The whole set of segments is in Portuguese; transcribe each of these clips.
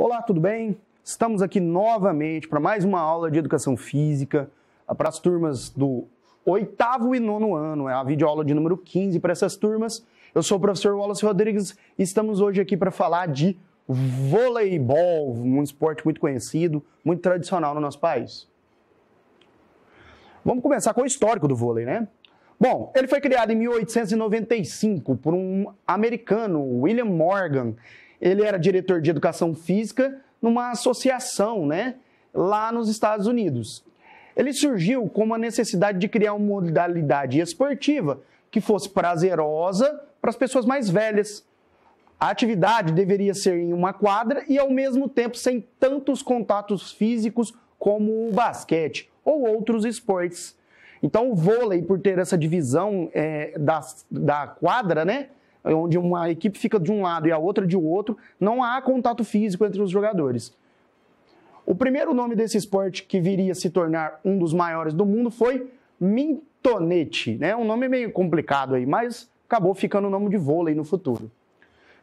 Olá, tudo bem? Estamos aqui novamente para mais uma aula de Educação Física para as turmas do 8º e 9º ano. É a videoaula de número 15 para essas turmas. Eu sou o professor Wallace Rodrigues e estamos hoje aqui para falar de voleibol, um esporte muito conhecido, muito tradicional no nosso país. Vamos começar com o histórico do vôlei, né? Bom, ele foi criado em 1895 por um americano, William Morgan. Ele era diretor de educação física numa associação, né, lá nos Estados Unidos. Ele surgiu com uma necessidade de criar uma modalidade esportiva que fosse prazerosa para as pessoas mais velhas. A atividade deveria ser em uma quadra e, ao mesmo tempo, sem tantos contatos físicos como o basquete ou outros esportes. Então, o vôlei, por ter essa divisão da quadra, né, onde uma equipe fica de um lado e a outra de outro, não há contato físico entre os jogadores. O primeiro nome desse esporte que viria a se tornar um dos maiores do mundo foi mintonete, né? Um nome meio complicado aí, mas acabou ficando o nome de vôlei no futuro.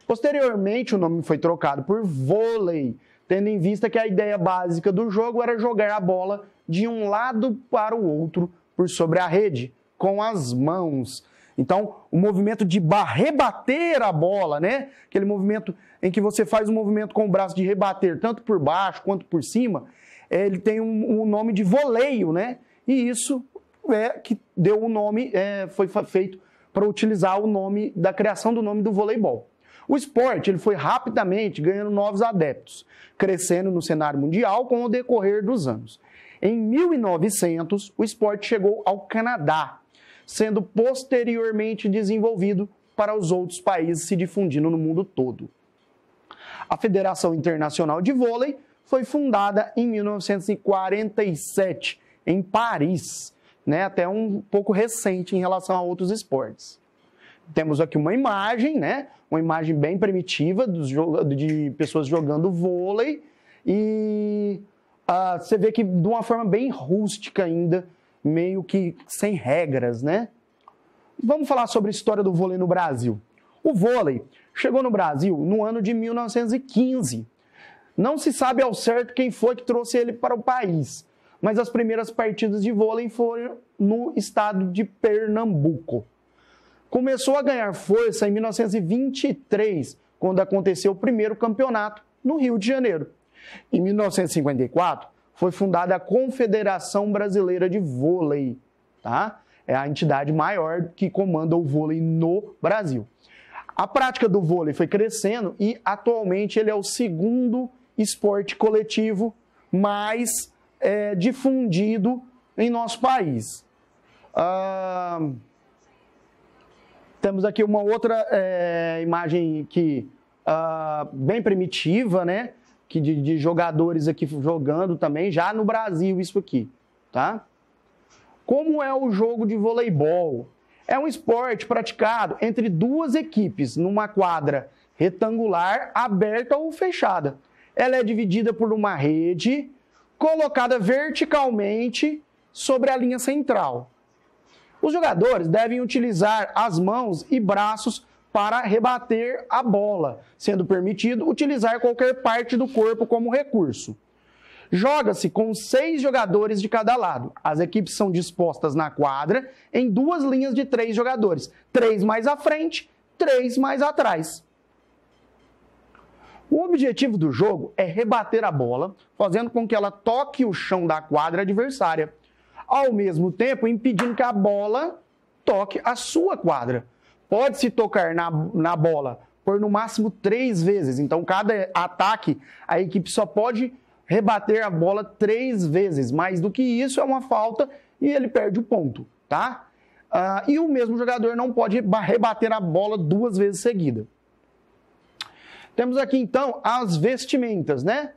Posteriormente, o nome foi trocado por vôlei, tendo em vista que a ideia básica do jogo era jogar a bola de um lado para o outro por sobre a rede, com as mãos. Então, o movimento de rebater a bola, né? Aquele movimento em que você faz um movimento com o braço de rebater, tanto por baixo quanto por cima, ele tem um nome de voleio, né? E isso é que deu o nome, foi feito para utilizar o nome da criação do nome do voleibol. O esporte ele foi rapidamente ganhando novos adeptos, crescendo no cenário mundial com o decorrer dos anos. Em 1900, o esporte chegou ao Canadá, sendo posteriormente desenvolvido para os outros países, se difundindo no mundo todo. A Federação Internacional de Vôlei foi fundada em 1947, em Paris, né? Até um pouco recente em relação a outros esportes. Temos aqui uma imagem, né? Uma imagem bem primitiva de pessoas jogando vôlei e você vê que de uma forma bem rústica ainda, meio que sem regras, né? Vamos falar sobre a história do vôlei no Brasil. O vôlei chegou no Brasil no ano de 1915. Não se sabe ao certo quem foi que trouxe ele para o país, mas as primeiras partidas de vôlei foram no estado de Pernambuco. Começou a ganhar força em 1923, quando aconteceu o primeiro campeonato no Rio de Janeiro. Em 1954, foi fundada a Confederação Brasileira de Vôlei, tá? É a entidade maior que comanda o vôlei no Brasil. A prática do vôlei foi crescendo e, atualmente, ele é o segundo esporte coletivo mais difundido em nosso país. Temos aqui uma outra imagem que, bem primitiva, né? De jogadores aqui jogando também, já no Brasil isso aqui, tá? Como é o jogo de voleibol? É um esporte praticado entre duas equipes, numa quadra retangular, aberta ou fechada. Ela é dividida por uma rede colocada verticalmente sobre a linha central. Os jogadores devem utilizar as mãos e braços para rebater a bola, sendo permitido utilizar qualquer parte do corpo como recurso. Joga-se com 6 jogadores de cada lado. As equipes são dispostas na quadra em 2 linhas de 3 jogadores, 3 mais à frente, 3 mais atrás. O objetivo do jogo é rebater a bola, fazendo com que ela toque o chão da quadra adversária, ao mesmo tempo impedindo que a bola toque a sua quadra. Pode-se tocar na bola por no máximo 3 vezes. Então, cada ataque, a equipe só pode rebater a bola 3 vezes. Mais do que isso é uma falta e ele perde o ponto, tá? E o mesmo jogador não pode rebater a bola 2 vezes seguida. Temos aqui, então, as vestimentas, né?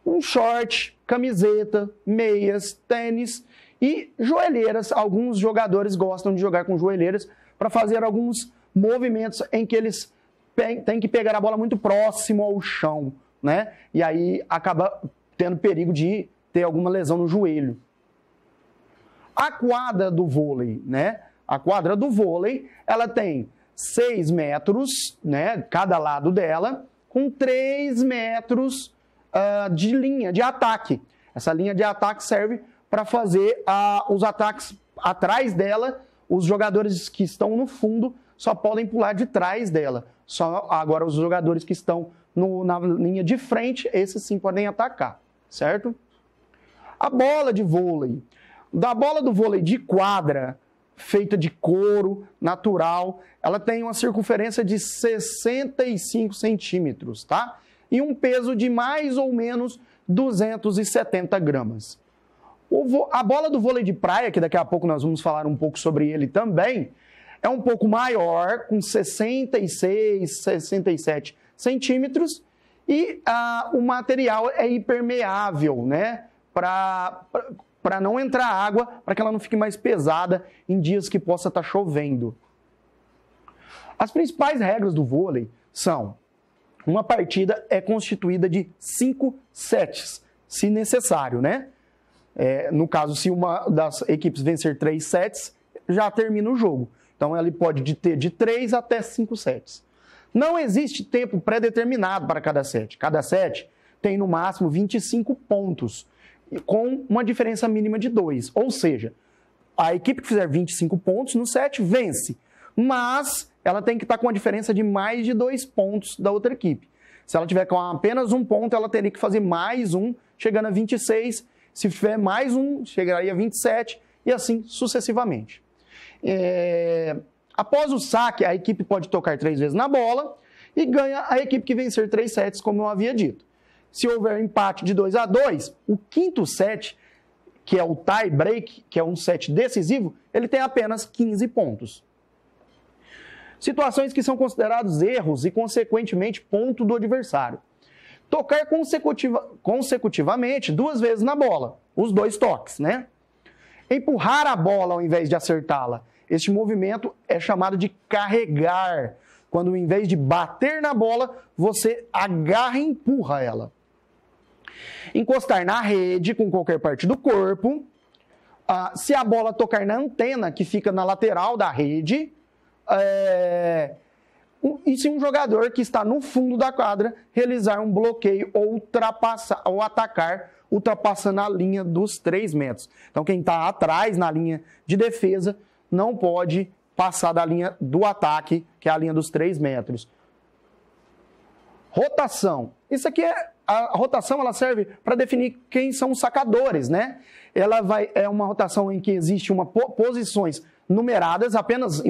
Um short, camiseta, meias, tênis e joelheiras. Alguns jogadores gostam de jogar com joelheiras para fazer alguns movimentos em que eles têm que pegar a bola muito próximo ao chão, né? E aí acaba tendo perigo de ter alguma lesão no joelho. A quadra do vôlei, né? A quadra do vôlei, ela tem 6 metros, né? Cada lado dela, com 3 metros de linha de ataque. Essa linha de ataque serve para fazer os ataques atrás dela. Os jogadores que estão no fundo só podem pular de trás dela. Agora, os jogadores que estão na linha de frente, esses sim podem atacar, certo? A bola de vôlei. Da bola do vôlei de quadra, feita de couro natural, ela tem uma circunferência de 65 centímetros, tá? E um peso de mais ou menos 270 gramas. A bola do vôlei de praia, que daqui a pouco nós vamos falar um pouco sobre ele também, é um pouco maior, com 66, 67 centímetros, e o material é impermeável, né? Para não entrar água, para que ela não fique mais pesada em dias que possa estar chovendo. As principais regras do vôlei são: uma partida é constituída de 5 sets, se necessário, né? No caso, se uma das equipes vencer 3 sets, já termina o jogo. Então, ele pode ter de 3 até 5 sets. Não existe tempo pré-determinado para cada set. Cada set tem, no máximo, 25 pontos, com uma diferença mínima de 2. Ou seja, a equipe que fizer 25 pontos no set vence, mas ela tem que estar com a diferença de mais de 2 pontos da outra equipe. Se ela tiver com apenas 1 ponto, ela teria que fazer mais um, chegando a 26. Se tiver mais um, chegaria a 27 e assim sucessivamente. Após o saque, a equipe pode tocar 3 vezes na bola e ganha a equipe que vencer 3 sets, como eu havia dito. Se houver empate de 2-2, o quinto set, que é o tie break, que é um set decisivo, ele tem apenas 15 pontos. Situações que são considerados erros e, consequentemente, ponto do adversário. Tocar consecutivamente 2 vezes na bola, os 2 toques, né? Empurrar a bola ao invés de acertá-la. Este movimento é chamado de carregar, quando, em vez de bater na bola, você agarra e empurra ela. Encostar na rede com qualquer parte do corpo. Se a bola tocar na antena, que fica na lateral da rede. E se um jogador que está no fundo da quadra realizar um bloqueio ou atacar, ultrapassando a linha dos 3 metros. Então, quem está atrás na linha de defesa não pode passar da linha do ataque, que é a linha dos 3 metros. Rotação. Isso aqui a rotação ela serve para definir quem são os sacadores, né? É uma rotação em que existe posições numeradas, apenas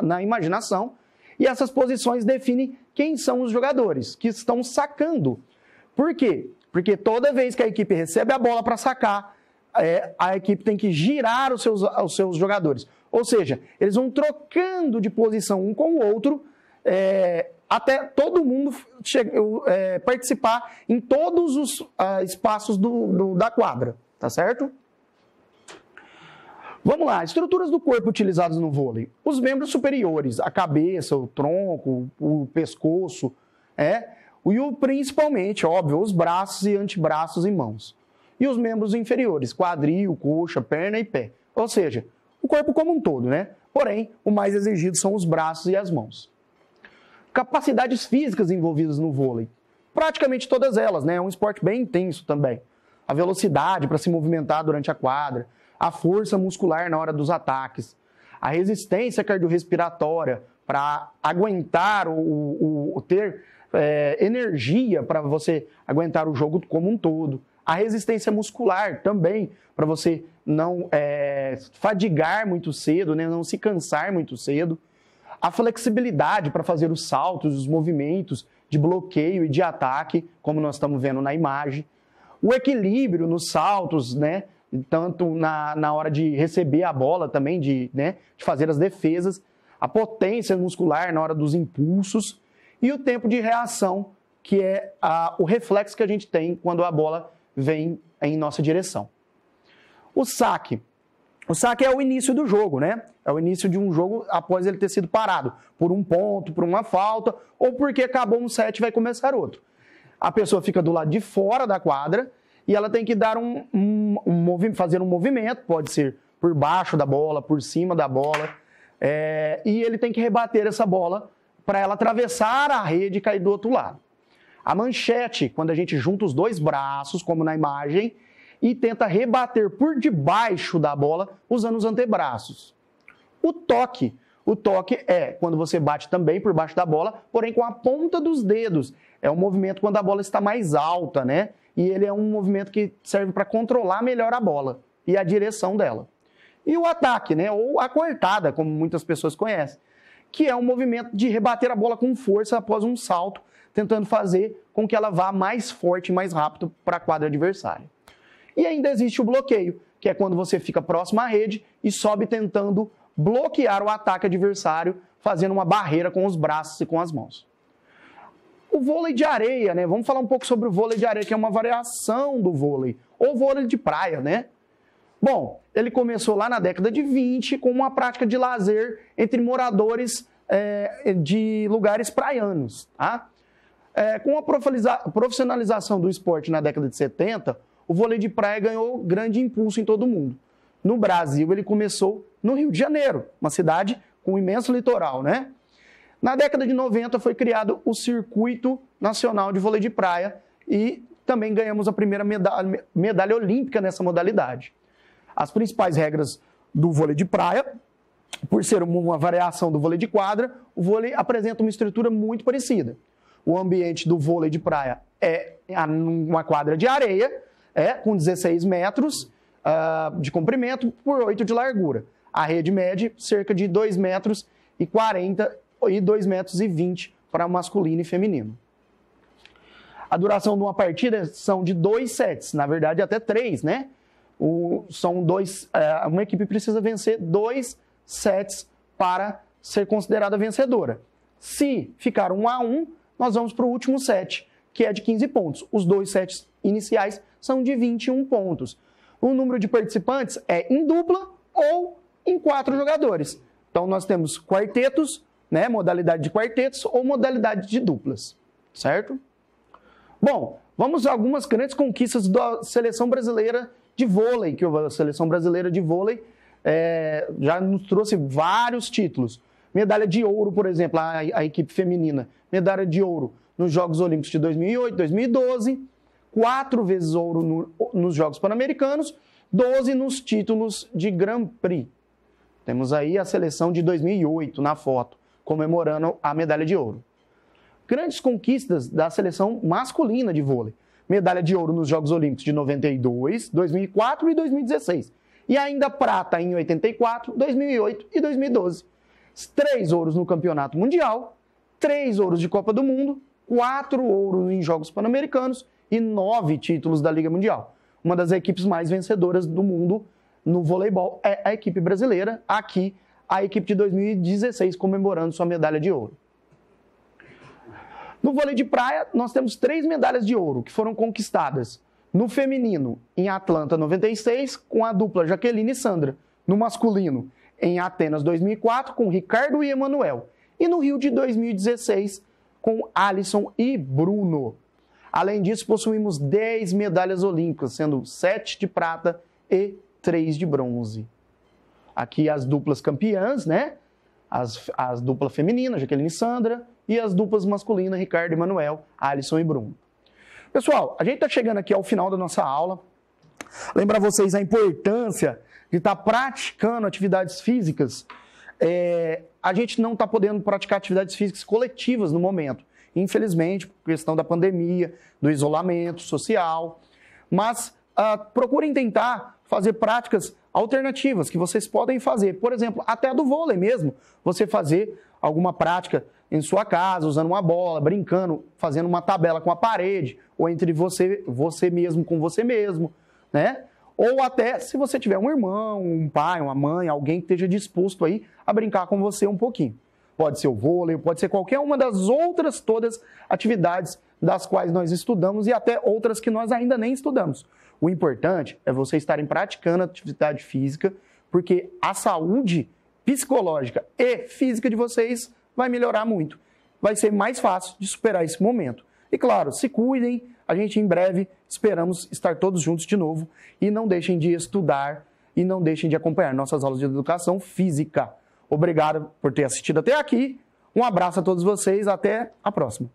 na imaginação, e essas posições definem quem são os jogadores que estão sacando. Por quê? Porque toda vez que a equipe recebe a bola para sacar, a equipe tem que girar os seus jogadores. Ou seja, eles vão trocando de posição um com o outro, até todo mundo participar em todos os espaços da quadra, tá certo? Vamos lá, estruturas do corpo utilizadas no vôlei. Os membros superiores, a cabeça, o tronco, o pescoço, e principalmente, óbvio, os braços e antebraços e mãos. E os membros inferiores, quadril, coxa, perna e pé. Ou seja, o corpo como um todo, né? Porém, o mais exigido são os braços e as mãos. Capacidades físicas envolvidas no vôlei. Praticamente todas elas, né? É um esporte bem intenso também. A velocidade para se movimentar durante a quadra, a força muscular na hora dos ataques, a resistência cardiorrespiratória para aguentar ter energia para você aguentar o jogo como um todo, a resistência muscular também para você não fadigar muito cedo, né? Não se cansar muito cedo, a flexibilidade para fazer os saltos, os movimentos de bloqueio e de ataque, como nós estamos vendo na imagem, o equilíbrio nos saltos, né? Tanto na hora de receber a bola também, de fazer as defesas, a potência muscular na hora dos impulsos e o tempo de reação, que é o reflexo que a gente tem quando a bola vem em nossa direção. O saque. O saque é o início do jogo, né? É o início de um jogo após ele ter sido parado por um ponto, por uma falta, ou porque acabou um set e vai começar outro. A pessoa fica do lado de fora da quadra e ela tem que dar fazer um movimento, pode ser por baixo da bola, por cima da bola, e ele tem que rebater essa bola para ela atravessar a rede e cair do outro lado. A manchete, quando a gente junta os dois braços, como na imagem, e tenta rebater por debaixo da bola usando os antebraços. O toque é quando você bate também por baixo da bola, porém com a ponta dos dedos. É um movimento quando a bola está mais alta, né? E ele é um movimento que serve para controlar melhor a bola e a direção dela. E o ataque, né? Ou a cortada, como muitas pessoas conhecem, que é um movimento de rebater a bola com força após um salto, tentando fazer com que ela vá mais forte e mais rápido para a quadra adversária. E ainda existe o bloqueio, que é quando você fica próximo à rede e sobe tentando bloquear o ataque adversário, fazendo uma barreira com os braços e com as mãos. O vôlei de areia, né? Vamos falar um pouco sobre o vôlei de areia, que é uma variação do vôlei, ou vôlei de praia, né? Bom, ele começou lá na década de 20 com uma prática de lazer entre moradores de lugares praianos, tá? Com a profissionalização do esporte na década de 70, o vôlei de praia ganhou grande impulso em todo o mundo. No Brasil, ele começou no Rio de Janeiro, uma cidade com um imenso litoral, né? Na década de 90 foi criado o Circuito Nacional de Vôlei de Praia e também ganhamos a primeira medalha olímpica nessa modalidade. As principais regras do vôlei de praia, por ser uma variação do vôlei de quadra, o vôlei apresenta uma estrutura muito parecida. O ambiente do vôlei de praia é uma quadra de areia, com 16 metros de comprimento por 8 de largura. A rede mede cerca de 2,40 metros e 2,20 metros para masculino e feminino. A duração de uma partida são de 2 sets, na verdade até 3, né? Uma equipe precisa vencer 2 sets para ser considerada vencedora. Se ficar 1-1, nós vamos para o último set, que é de 15 pontos. Os 2 sets iniciais são de 21 pontos. O número de participantes é em dupla ou em 4 jogadores. Então, nós temos quartetos, né, modalidade de quartetos ou modalidade de duplas, certo? Bom, vamos a algumas grandes conquistas da seleção brasileira de vôlei, que a seleção brasileira de vôlei já nos trouxe vários títulos. Medalha de ouro, por exemplo, a equipe feminina. Medalha de ouro nos Jogos Olímpicos de 2008, 2012, 4 vezes ouro nos Jogos Pan-Americanos, 12 nos títulos de Grand Prix. Temos aí a seleção de 2008 na foto, comemorando a medalha de ouro. Grandes conquistas da seleção masculina de vôlei. Medalha de ouro nos Jogos Olímpicos de 92, 2004 e 2016. E ainda prata em 84, 2008 e 2012. 3 ouros no Campeonato Mundial, 3 ouros de Copa do Mundo, 4 ouros em Jogos Pan-Americanos e 9 títulos da Liga Mundial. Uma das equipes mais vencedoras do mundo no voleibol é a equipe brasileira, aqui a equipe de 2016 comemorando sua medalha de ouro. No vôlei de praia, nós temos 3 medalhas de ouro que foram conquistadas. No feminino, em Atlanta 96, com a dupla Jaqueline e Sandra. No masculino, em Atenas 2004, com Ricardo e Emanuel. E no Rio de 2016, com Alisson e Bruno. Além disso, possuímos 10 medalhas olímpicas, sendo 7 de prata e 3 de bronze. Aqui as duplas campeãs, né? As duplas femininas, Jaqueline e Sandra, e as duplas masculinas, Ricardo e Emanuel, Alisson e Bruno. Pessoal, a gente está chegando aqui ao final da nossa aula. Lembrar vocês a importância de estar praticando atividades físicas. A gente não está podendo praticar atividades físicas coletivas no momento, infelizmente, por questão da pandemia, do isolamento social. Mas procurem tentar fazer práticas alternativas que vocês podem fazer. Por exemplo, até a do vôlei mesmo. Você fazer alguma prática em sua casa, usando uma bola, brincando, fazendo uma tabela com a parede, ou entre você mesmo com você mesmo, né? Ou até se você tiver um irmão, um pai, uma mãe, alguém que esteja disposto aí a brincar com você um pouquinho. Pode ser o vôlei, pode ser qualquer uma das outras todas atividades das quais nós estudamos e até outras que nós ainda nem estudamos. O importante é vocês estarem praticando atividade física, porque a saúde psicológica e física de vocês vai melhorar muito. Vai ser mais fácil de superar esse momento. E claro, se cuidem, a gente em breve esperamos estar todos juntos de novo e não deixem de estudar e não deixem de acompanhar nossas aulas de educação física. Obrigado por ter assistido até aqui. Um abraço a todos vocês, até a próxima.